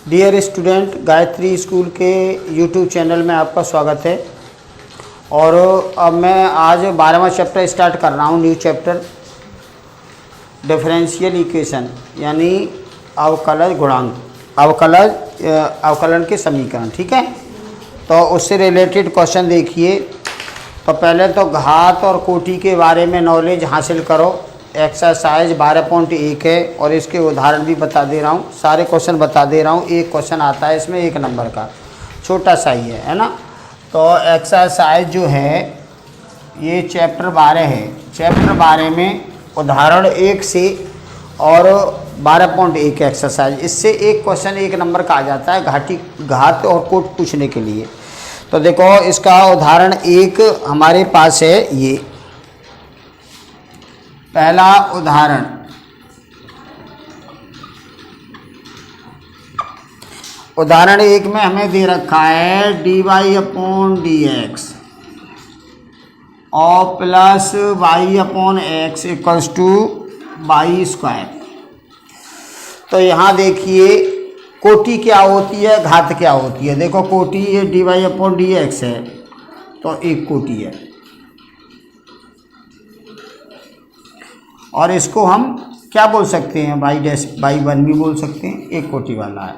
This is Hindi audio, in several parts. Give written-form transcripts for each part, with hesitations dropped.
डियर स्टूडेंट, गायत्री स्कूल के यूट्यूब चैनल में आपका स्वागत है। और अब मैं आज 12वां चैप्टर स्टार्ट कर रहा हूँ। न्यू चैप्टर डिफरेंशियल इक्वेशन यानी अवकलज गुणांक, अवकलन के समीकरण। ठीक है, तो उससे रिलेटेड क्वेश्चन देखिए। तो पहले तो घात और कोटि के बारे में नॉलेज हासिल करो। एक्सरसाइज 12.1 है और इसके उदाहरण भी बता दे रहा हूँ, सारे क्वेश्चन बता दे रहा हूँ। एक क्वेश्चन आता है इसमें 1 नंबर का, छोटा सा ही है ना। तो एक्सरसाइज जो है ये चैप्टर 12 है। चैप्टर 12 में उदाहरण 1 से और 12.1 एक्सरसाइज, इससे एक क्वेश्चन 1 नंबर का आ जाता है घात और कोट पूछने के लिए। तो देखो इसका उदाहरण 1 हमारे पास है। ये पहला उदाहरण 1 में हमें दे रखा है dy/dx और plus y/x equals to y²। तो यहाँ देखिए कोटि क्या होती है, घात क्या होती है। देखो कोटि ये dy/dx है तो एक कोटि है, और इसको हम क्या बोल सकते हैं, y1 भी बोल सकते हैं, एक कोटि वाला है।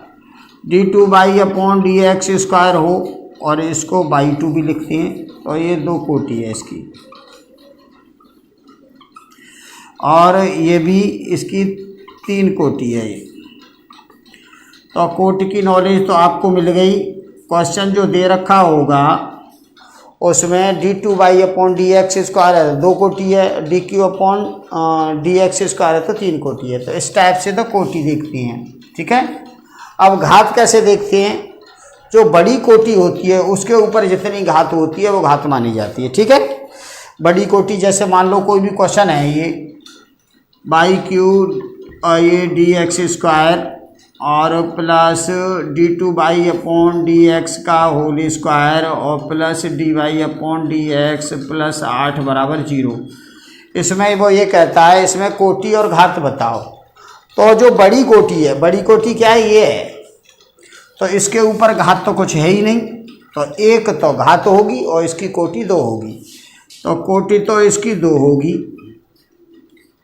d2y/dx² हो और इसको y2 भी लिखते हैं, तो ये 2 कोटि है इसकी। और ये भी इसकी 3 कोटि है ये। तो कोटि की नॉलेज तो आपको मिल गई। क्वेश्चन जो दे रखा होगा उसमें d2y/dx² है, 2 कोटि है, dq/dx² है तो 3 कोटि है। तो इस टाइप से तो कोटि देखते हैं। ठीक है, अब घात कैसे देखते हैं। जो बड़ी कोटि होती है उसके ऊपर जितनी घात होती है वो घात मानी जाती है। ठीक है, बड़ी कोटि जैसे मान लो कोई भी क्वेश्चन है, ये y³ dx² और प्लस d2y/dx का होल स्क्वायर और प्लस dy/dx प्लस 8 बराबर 0। इसमें वो ये कहता है इसमें कोटि और घात बताओ। तो जो बड़ी कोटि है, बड़ी कोटि क्या है, ये है, तो इसके ऊपर घात तो कुछ है ही नहीं, तो 1 तो घात होगी और इसकी कोटि 2 होगी। तो कोटि तो इसकी 2 होगी,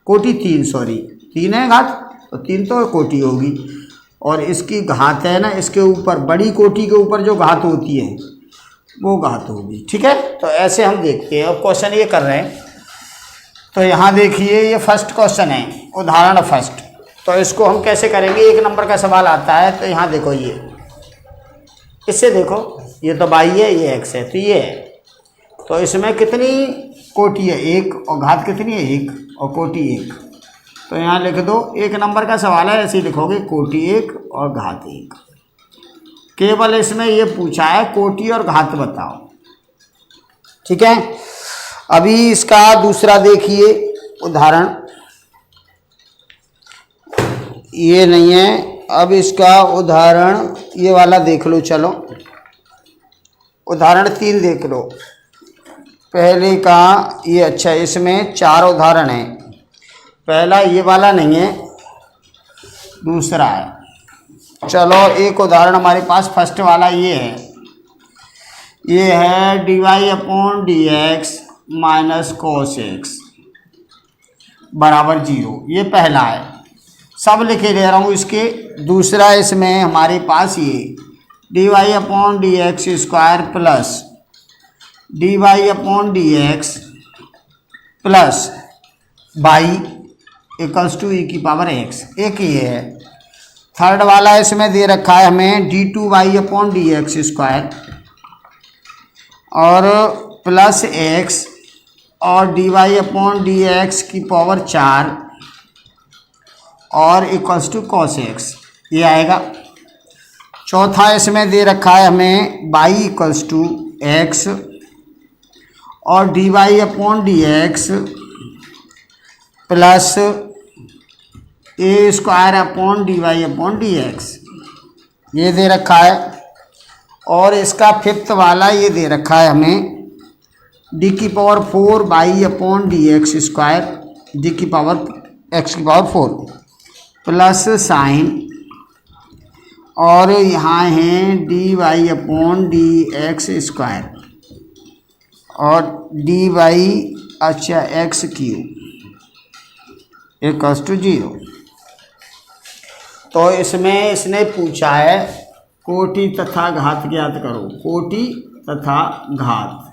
कोटि 3 है घात, तो 3 तो कोटि होगी। और इसकी घात है ना, इसके ऊपर बड़ी कोटि के ऊपर जो घात होती है वो घात होगी। ठीक है, तो ऐसे हम देखते हैं। अब क्वेश्चन ये कर रहे हैं, तो यहाँ देखिए ये फर्स्ट क्वेश्चन है, उदाहरण फर्स्ट। तो इसको हम कैसे करेंगे, 1 नंबर का सवाल आता है। तो यहाँ देखो ये, इससे देखो ये तो y है, ये x है, तो ये है। तो इसमें कितनी कोटि है, 1, और घात कितनी है, 1, और कोटि 1। तो यहाँ लिख दो, 1 नंबर का सवाल है, ऐसे ही लिखोगे कोटि 1 और घात 1। केवल इसमें ये पूछा है कोटि और घात बताओ। ठीक है, अभी इसका दूसरा देखिए उदाहरण, ये नहीं है। अब इसका उदाहरण ये वाला देख लो। चलो उदाहरण 3 देख लो। पहले का ये अच्छा है, इसमें 4 उदाहरण हैं। पहला ये वाला नहीं है, दूसरा है। चलो एक उदाहरण हमारे पास फर्स्ट वाला ये है। ये है dy/dx माइनस cos x बराबर 0। ये पहला है, सब लिखे दे रहा हूँ इसके। दूसरा इसमें हमारे पास ये dy/dx² plus dy/dx plus y equals to e⁻x, एक ये है। थर्ड वाला इसमें दे रखा है हमें d2y/dx² और प्लस x और dy/dx की पावर 4 और इक्वल्स टू cos x, ये आएगा। चौथा इसमें दे रखा है हमें y इक्वल्स टू x और dy/dx प्लस a²/dy/dx, ये दे रखा है। और इसका फिफ्थ वाला ये दे रखा है हमें d⁴y/dx², d⁻x⁴ प्लस साइन और यहाँ है D Y upon D X square और डी वाई अच्छा एक्स क्यू इक्वल्स टू 0। तो इसमें इसने पूछा है कोटि तथा घात ज्ञात करो, कोटि तथा घात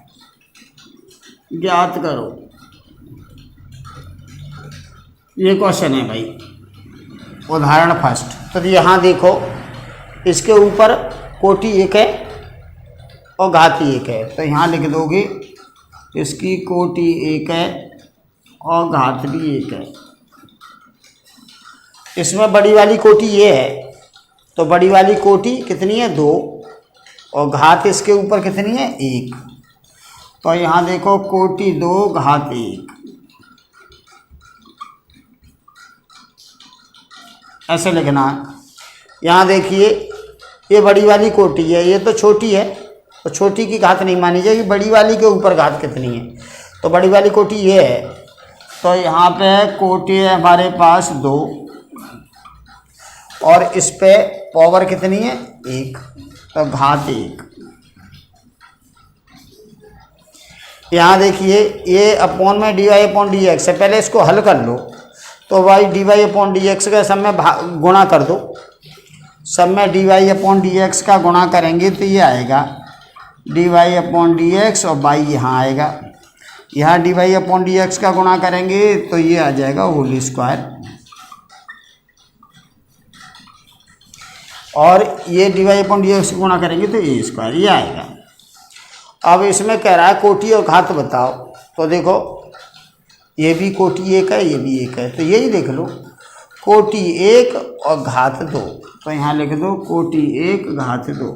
ज्ञात करो, ये क्वेश्चन है भाई। उदाहरण फर्स्ट, तो यहाँ देखो इसके ऊपर कोटि 1 है और घात 1 है, तो यहाँ लिख दोगे इसकी कोटि 1 है और घात भी 1 है। इसमें बड़ी वाली कोटि ये है, तो बड़ी वाली कोटि कितनी है 2 और घात इसके ऊपर कितनी है 1। तो यहाँ देखो कोटि 2 घात 1, ऐसे लिखना। यहाँ देखिए ये बड़ी वाली कोटि है, ये तो छोटी है, तो छोटी की घात नहीं मानी जाएगी, बड़ी वाली के ऊपर घात कितनी है, तो बड़ी वाली कोटि ये है। तो यहाँ पे कोटि है हमारे पास 2 और इस पे पावर कितनी है 1, तो घात 1। यहाँ देखिए ये अपॉन में D Y upon D X है, पहले इसको हल कर लो। तो Y D Y upon D X का सब में गुणा कर दो, सब में D Y upon D X का गुणा करेंगे तो ये आएगा D Y upon D X और बाई यहाँ आएगा, यहाँ D Y upon D X का गुणा करेंगे तो ये आ जाएगा होल स्क्वायर, और ये D Y upon D X गुणा करेंगे तो ए स्क्वायर, ये आएगा। अब इसमें कह रहा है कोटि और घात बताओ, तो देखो ये भी कोटि 1 है, ये भी 1 है, तो यही देख लो कोटि 1 और घात 2, तो यहाँ लिख दो कोटि 1 घात 2।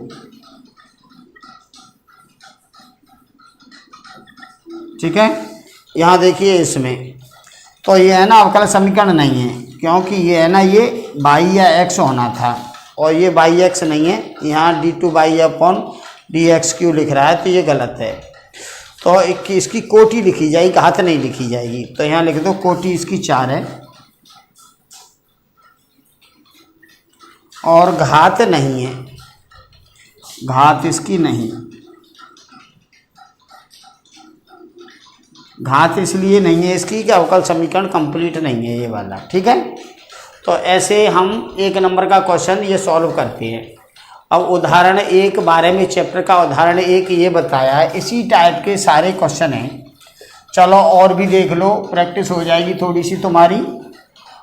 ठीक है, यहाँ देखिए इसमें तो ये है ना अवकल समीकरण नहीं है, क्योंकि ये है ना ये बाई या एक्स होना था और ये बाई एक्स नहीं है, यहाँ d2 by upon D x Q लिख रहा है, तो ये गलत है। तो इसकी कोटि लिखी जाएगी, घात नहीं लिखी जाएगी, तो यहाँ लिख दो कोटि इसकी 4 है और घात नहीं है, घात इसकी नहीं, घात इसलिए नहीं है इसकी कि अवकल समीकरण कंप्लीट नहीं है ये वाला। ठीक है, तो ऐसे हम 1 नंबर का क्वेश्चन ये सॉल्व करते हैं। अब उदाहरण 1 बारे में चैप्टर का उदाहरण 1 ये बताया है, इसी टाइप के सारे क्वेश्चन हैं। चलो और भी देख लो, प्रैक्टिस हो जाएगी थोड़ी सी तुम्हारी,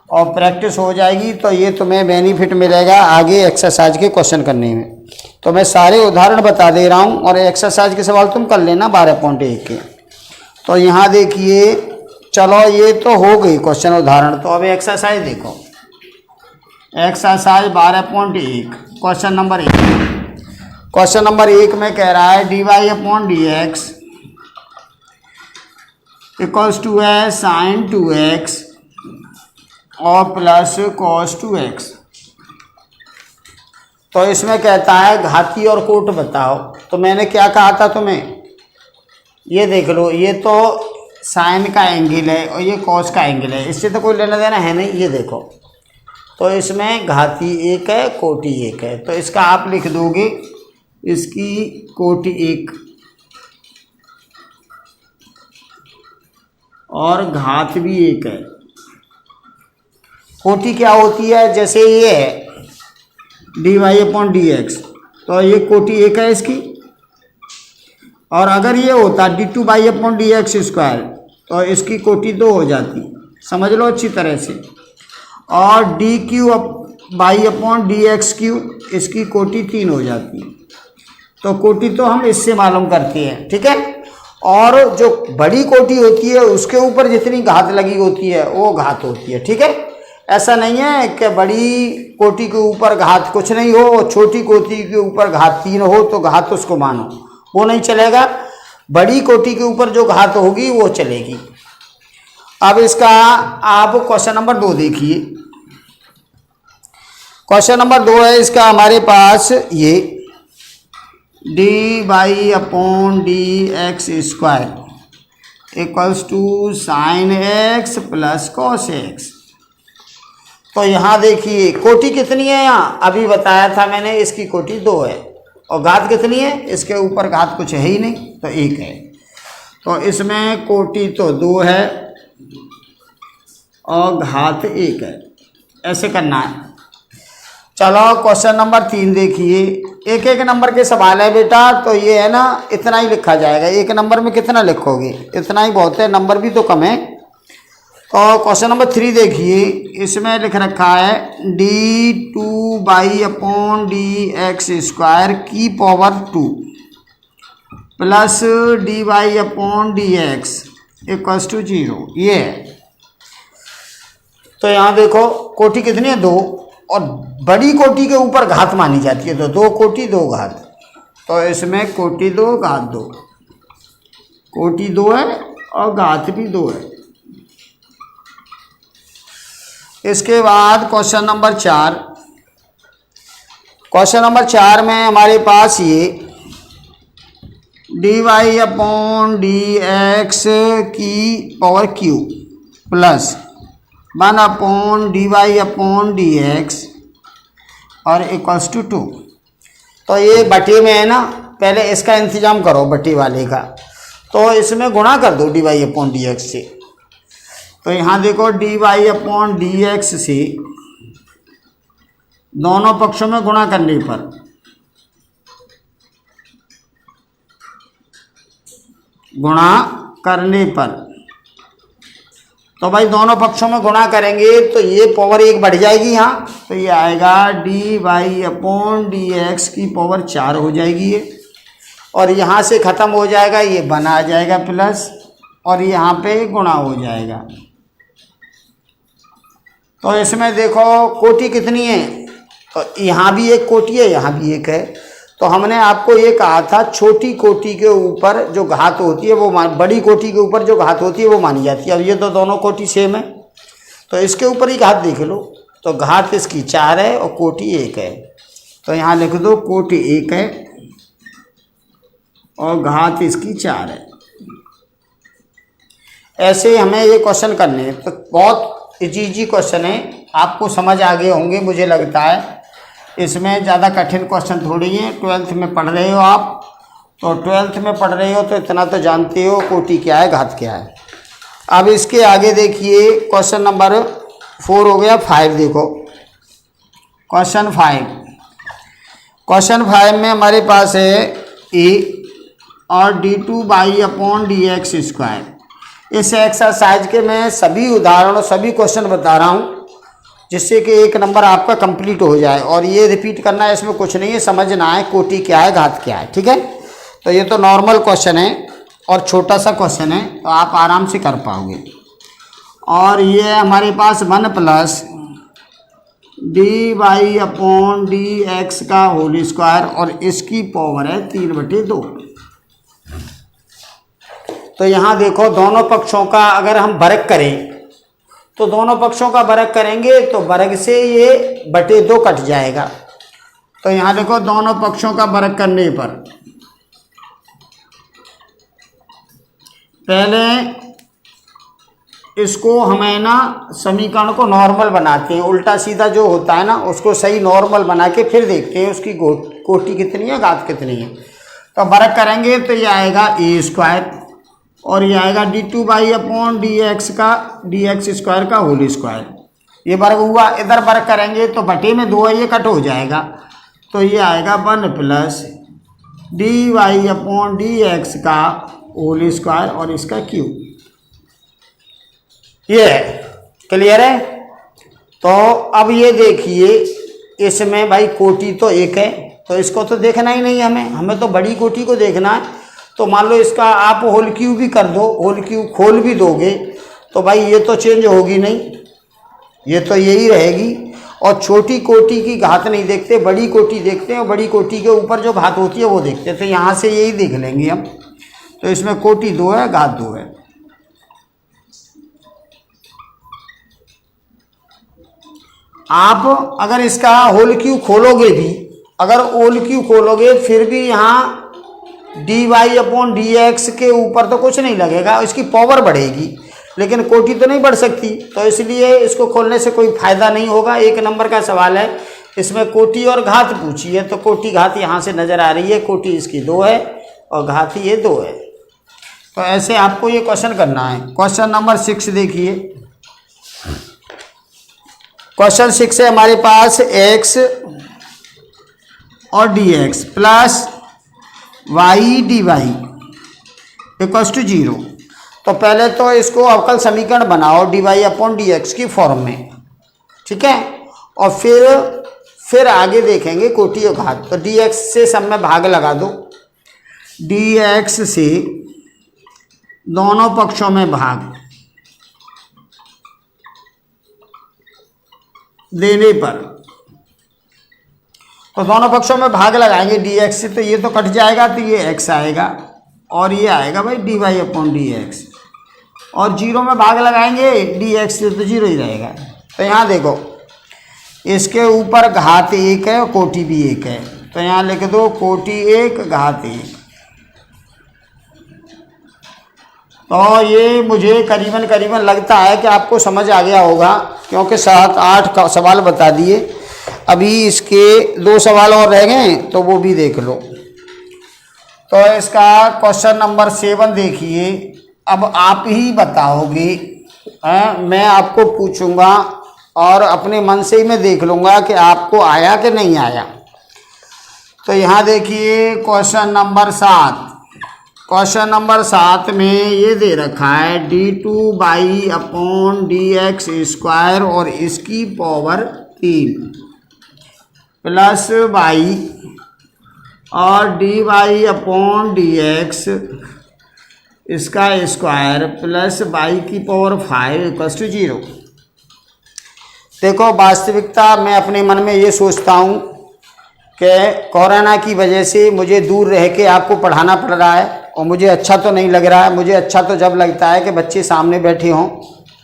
और प्रैक्टिस हो जाएगी तो ये तुम्हें बेनिफिट मिलेगा आगे एक्सरसाइज के क्वेश्चन करने में। तो मैं सारे उदाहरण बता दे रहा हूँ और एक्सरसाइज के सवाल तुम कर लेना 12.1 के। तो यहाँ देखिए, चलो ये तो हो गई क्वेश्चन उदाहरण, तो अब एक्सरसाइज देखो। Exercise 12.1 question number 1। Question number 1 में कह रहा है D Y upon D X equals to है साइन 2x और प्लस कॉस 2x। तो इसमें कहता है घाती और कोट बताओ। तो मैंने क्या कहा था तुम्हें, ये देख लो, ये तो साइन का एंगल है और ये कॉस का एंगल है, इससे तो कोई लेना देना है नहीं। ये देखो, तो इसमें घाती 1 है, कोटि 1 है, तो इसका आप लिख दोगे इसकी कोटि 1 और घात भी 1 है। कोटि क्या होती है, जैसे ये है D Y upon D X, तो ये कोटि 1 है इसकी, और अगर ये होता d2 by upon D X square तो इसकी कोटि 2 हो जाती, समझ लो अच्छी तरह से। और D Q by upon D x Q, इसकी कोटि 3 हो जाती। तो कोटि तो हम इससे मालूम करते हैं, ठीक है। और जो बड़ी कोटि होती है उसके ऊपर जितनी घात लगी होती है वो घात होती है, ठीक है। ऐसा नहीं है कि बड़ी कोटि के ऊपर घात कुछ नहीं हो और छोटी कोटि के ऊपर घात 3 हो तो घात उसको मानो, वो नहीं चलेगा। बड़ी कोटि के ऊपर जो घात होगी वो चलेगी। अब इसका आप क्वेश्चन नंबर 2 देखिए। क्वेश्चन नंबर 2 है इसका हमारे पास, ये D Y upon D X square equals to sine X plus cos X. तो यहाँ देखिए कोटि कितनी है, यहाँ अभी बताया था मैंने, इसकी कोटि 2 है और घात कितनी है, इसके ऊपर घात कुछ है ही नहीं तो 1 है। तो इसमें कोटि तो 2 है और घात 1 है, ऐसे करना है। चलो क्वेश्चन नंबर 3 देखिए। एक एक नंबर के सवाल है बेटा, तो ये है ना इतना ही लिखा जाएगा। एक नंबर में कितना लिखोगे, इतना ही बहुत है, नंबर भी तो कम है। तो क्वेश्चन नंबर 3 देखिए, इसमें लिख रखा है d2y/dx² की पावर 2 प्लस dy/dx = 0, ये है। तो यहाँ देखो कोटि कितनी है, 2, और बड़ी कोटि के ऊपर घात मानी जाती है, तो 2 कोटि 2 घात। तो इसमें कोटि 2 घात 2, कोटि 2 है और घात भी 2 है। इसके बाद क्वेश्चन नंबर 4। क्वेश्चन नंबर 4 में हमारे पास ये dy/dx की पावर q प्लस 1/dy/dx और = 2। तो ये बटे में है ना, पहले इसका इंतजाम करो बटे वाले का, तो इसमें गुणा कर दो dy/dx से। तो यहाँ देखो dy/dx से दोनों पक्षों में गुणा करने पर तो भाई दोनों पक्षों में गुणा करेंगे तो ये पावर 1 बढ़ जाएगी यहाँ, तो ये आएगा dy/dx की पावर 4 हो जाएगी ये, और यहाँ से ख़त्म हो जाएगा, ये बना आ जाएगा प्लस, और यहाँ पे गुणा हो जाएगा। तो इसमें देखो कोटि कितनी है, तो यहाँ भी एक कोटि है, यहाँ भी एक है। तो हमने आपको ये कहा था छोटी कोटि के ऊपर जो घात होती है वो बड़ी कोटि के ऊपर जो घात होती है वो मानी जाती है। अब ये तो दोनों कोटि सेम है, तो इसके ऊपर ही घात देख लो, तो घात इसकी 4 है और कोटि 1 है। तो यहाँ लिख दो कोटि 1 है और घात इसकी 4 है। ऐसे हमें ये क्वेश्चन करने हैं। तो बहुत इजी क्वेश्चन है, आपको समझ आ गए होंगे मुझे लगता है। इसमें ज़्यादा कठिन क्वेश्चन थोड़ी है। 12th में पढ़ रहे हो आप, तो 12th में पढ़ रहे हो तो इतना तो जानते हो कोटि क्या है, घात क्या है। अब इसके आगे देखिए क्वेश्चन नंबर 4 हो गया। 5 देखो, क्वेश्चन 5 में हमारे पास है ए और d2y/dx²। इस एक्सरसाइज के मैं सभी उदाहरण और सभी क्वेश्चन बता रहा हूँ जिससे कि एक नंबर आपका कंप्लीट हो जाए, और ये रिपीट करना है, इसमें कुछ नहीं है, समझना है कोटि क्या है, घात क्या है, ठीक है। तो ये तो नॉर्मल क्वेश्चन है और छोटा सा क्वेश्चन है, तो आप आराम से कर पाओगे। और ये हमारे पास 1 प्लस dy/dx² और इसकी पावर है 3/2। तो यहाँ देखो दोनों पक्षों का अगर हम वर्ग करें तो दोनों पक्षों का वर्ग करेंगे तो वर्ग से ये /2 कट जाएगा। तो यहाँ देखो दोनों पक्षों का वर्ग करने पर पहले इसको हमें ना समीकरण को नॉर्मल बनाते हैं, उल्टा सीधा जो होता है ना उसको सही नॉर्मल बना के फिर देखते हैं उसकी कोटि कितनी है, घात कितनी है। तो वर्ग करेंगे तो ये आएगा a² और ये आएगा d2y/dx का होल स्क्वायर। ये वर्ग हुआ, इधर वर्ग करेंगे तो बटे में 2 है, ये कट हो जाएगा। तो ये आएगा 1 प्लस dy/dx का होल स्क्वायर और इसका क्यूब। ये है, क्लियर है। तो अब ये देखिए इसमें भाई कोटि तो 1 है, तो इसको तो देखना ही नहीं हमें तो बड़ी कोटि को देखना है। तो मान लो इसका आप होल क्यूब भी कर दो, होल क्यूब खोल भी दोगे तो भाई ये तो चेंज होगी नहीं, ये तो यही रहेगी। और छोटी कोटि की घात नहीं देखते, बड़ी कोटि देखते हैं, और बड़ी कोटि के ऊपर जो घात होती है वो देखते हैं। तो यहाँ से यही देख लेंगे हम। तो इसमें कोटि 2 है, घात 2 है। आप अगर इसका होल क्यूब खोलोगे भी, अगर होल क्यूब खोलोगे फिर भी यहाँ dy/dx के ऊपर तो कुछ नहीं लगेगा, इसकी पावर बढ़ेगी। लेकिन कोटि तो नहीं बढ़ सकती, तो इसलिए इसको खोलने से कोई फायदा नहीं होगा। 1 नंबर का सवाल है, इसमें कोटि और घात पूछी है, तो कोटि घात यहाँ से नज़र आ रही है, कोटि इसकी 2 है और घात ये 2 है। तो ऐसे आपको ये क्वेश्चन करना है। क्वेश्चन नंबर 6 देखिए। क्वेश्चन 6 है हमारे पास x और dx plus Y D Y equals to 0। तो पहले तो इसको अवकल समीकरण बनाओ dy/dx की फॉर्म में, ठीक है, और फिर आगे देखेंगे कोटि और घात। तो dx से सब में भाग लगा दो, dx से दोनों पक्षों में भाग देने पर, तो दोनों पक्षों में भाग लगाएंगे dx से, तो ये तो कट जाएगा, तो ये x आएगा और ये आएगा भाई dy/dx, और 0 में भाग लगाएंगे dx से, तो 0 ही रहेगा। तो यहाँ देखो इसके ऊपर घात 1 है और कोटि भी 1 है, तो यहाँ लिख दो कोटि 1 घात 1। तो ये मुझे करीबन लगता है कि आपको समझ आ गया होगा, क्योंकि 7-8 सवाल बता दिए। अभी इसके 2 सवाल और रह गए, तो वो भी देख लो। तो इसका क्वेश्चन नंबर 7 देखिए। अब आप ही बताओगे, मैं आपको पूछूंगा और अपने मन से ही मैं देख लूँगा कि आपको आया कि नहीं आया। तो यहाँ देखिए क्वेश्चन नंबर 7। क्वेश्चन नंबर 7 में ये दे रखा है d2y/dx² और इसकी पावर 3 प्लस y और dy/dx इसका स्क्वायर प्लस y की पावर 5 इक्वल्स टू 0। देखो वास्तविकता में अपने मन में ये सोचता हूँ कि कोरोना की वजह से मुझे दूर रह के आपको पढ़ाना पड़ रहा है, और मुझे अच्छा तो नहीं लग रहा है। मुझे अच्छा तो जब लगता है कि बच्चे सामने बैठे हों,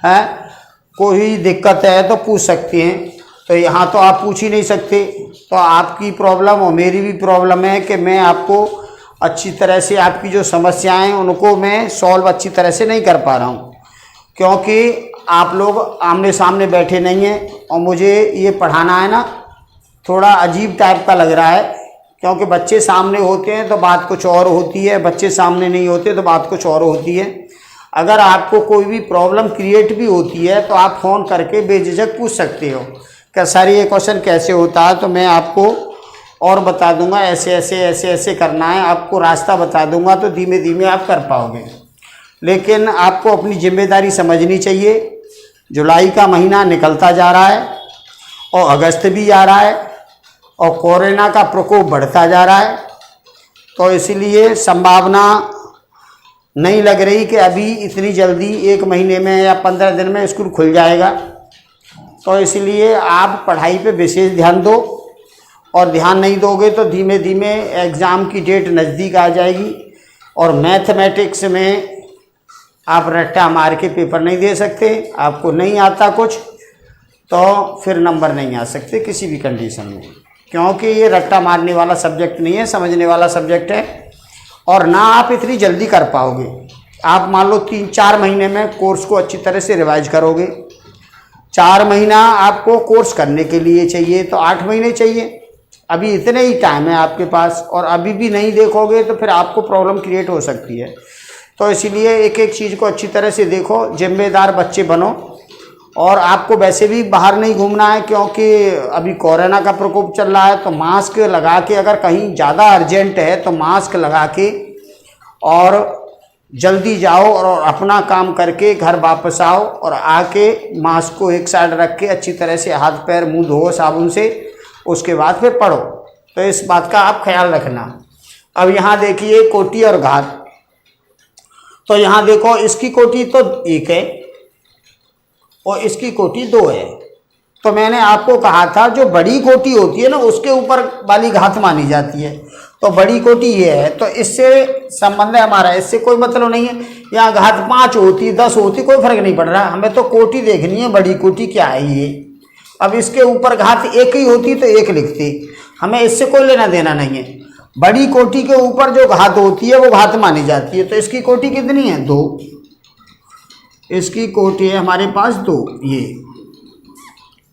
हैं, कोई दिक्कत है तो पूछ सकते हैं। तो यहाँ तो आप पूछ ही नहीं सकते, तो आपकी प्रॉब्लम और मेरी भी प्रॉब्लम है कि मैं आपको अच्छी तरह से आपकी जो समस्याएं हैं उनको मैं सॉल्व अच्छी तरह से नहीं कर पा रहा हूँ, क्योंकि आप लोग आमने सामने बैठे नहीं हैं, और मुझे ये पढ़ाना है ना थोड़ा अजीब टाइप का लग रहा है, क्योंकि बच्चे सामने होते हैं तो बात कुछ और होती है, बच्चे सामने नहीं होते तो बात कुछ और होती है। अगर आपको कोई भी प्रॉब्लम क्रिएट भी होती है तो आप फ़ोन करके बेझिझक पूछ सकते हो कि सर ये क्वेश्चन कैसे होता है, तो मैं आपको और बता दूंगा, ऐसे ऐसे करना है, आपको रास्ता बता दूंगा, तो धीमे धीमे आप कर पाओगे। लेकिन आपको अपनी जिम्मेदारी समझनी चाहिए। जुलाई का महीना निकलता जा रहा है और अगस्त भी आ रहा है, और कोरोना का प्रकोप बढ़ता जा रहा है, तो इसलिए संभावना नहीं लग रही कि अभी इतनी जल्दी 1 महीने में या 15 दिन में स्कूल खुल जाएगा। तो इसलिए आप पढ़ाई पे विशेष ध्यान दो, और ध्यान नहीं दोगे तो धीमे धीमे एग्ज़ाम की डेट नज़दीक आ जाएगी, और मैथमेटिक्स में आप रट्टा मार के पेपर नहीं दे सकते। आपको नहीं आता कुछ तो फिर नंबर नहीं आ सकते किसी भी कंडीशन में, क्योंकि ये रट्टा मारने वाला सब्जेक्ट नहीं है, समझने वाला सब्जेक्ट है, और ना आप इतनी जल्दी कर पाओगे। आप मान लो 3-4 महीने में कोर्स को अच्छी तरह से रिवाइज करोगे। 4 महीना आपको कोर्स करने के लिए चाहिए, तो 8 महीने चाहिए। अभी इतने ही टाइम है आपके पास, और अभी भी नहीं देखोगे तो फिर आपको प्रॉब्लम क्रिएट हो सकती है। तो इसीलिए एक एक चीज़ को अच्छी तरह से देखो, जिम्मेदार बच्चे बनो। और आपको वैसे भी बाहर नहीं घूमना है, क्योंकि अभी कोरोना का प्रकोप चल रहा है, तो मास्क लगा के, अगर कहीं ज़्यादा अर्जेंट है तो मास्क लगा के और जल्दी जाओ और अपना काम करके घर वापस आओ, और आके मास्क को एक साइड रख के अच्छी तरह से हाथ पैर मुंह धो साबुन से, उसके बाद फिर पढ़ो। तो इस बात का आप ख्याल रखना। अब यहाँ देखिए कोटि और घात। तो यहाँ देखो इसकी कोटि तो 1 है और इसकी कोटि 2 है। तो मैंने आपको कहा था जो बड़ी कोटि होती है ना उसके ऊपर वाली घात मानी जाती है। तो बड़ी कोटि ये है, तो इससे संबंध है हमारा, इससे कोई मतलब नहीं है। यहाँ घात 5 होती 10 होती कोई फर्क नहीं पड़ रहा, हमें तो कोटि देखनी है, बड़ी कोटि क्या है ये। अब इसके ऊपर घात 1 ही होती तो 1 लिखती, हमें इससे कोई लेना देना नहीं है। बड़ी कोटि के ऊपर जो घात होती है वो घात मानी जाती है। तो इसकी कोटि कितनी है? 2। इसकी कोटि है हमारे पास 2 ये,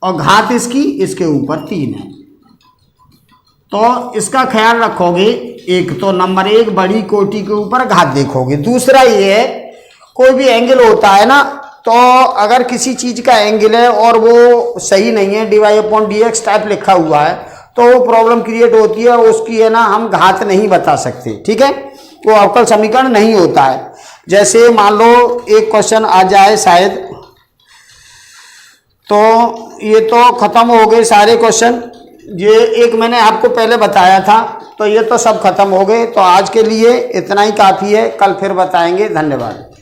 और घात इसकी इसके ऊपर 3 है। तो इसका ख्याल रखोगे, एक तो नंबर 1 बड़ी कोटि के ऊपर घात देखोगे। दूसरा ये है, कोई भी एंगल होता है ना, तो अगर किसी चीज़ का एंगल है और वो सही नहीं है, dy/dx टाइप लिखा हुआ है, तो वो प्रॉब्लम क्रिएट होती है, उसकी है ना हम घात नहीं बता सकते, ठीक है, वो अवकल समीकरण नहीं होता है। जैसे मान लो एक क्वेश्चन आ जाए शायद, तो ये तो खत्म हो गए सारे क्वेश्चन, ये एक मैंने आपको पहले बताया था, तो ये तो सब खत्म हो गए। तो आज के लिए इतना ही काफ़ी है, कल फिर बताएंगे। धन्यवाद।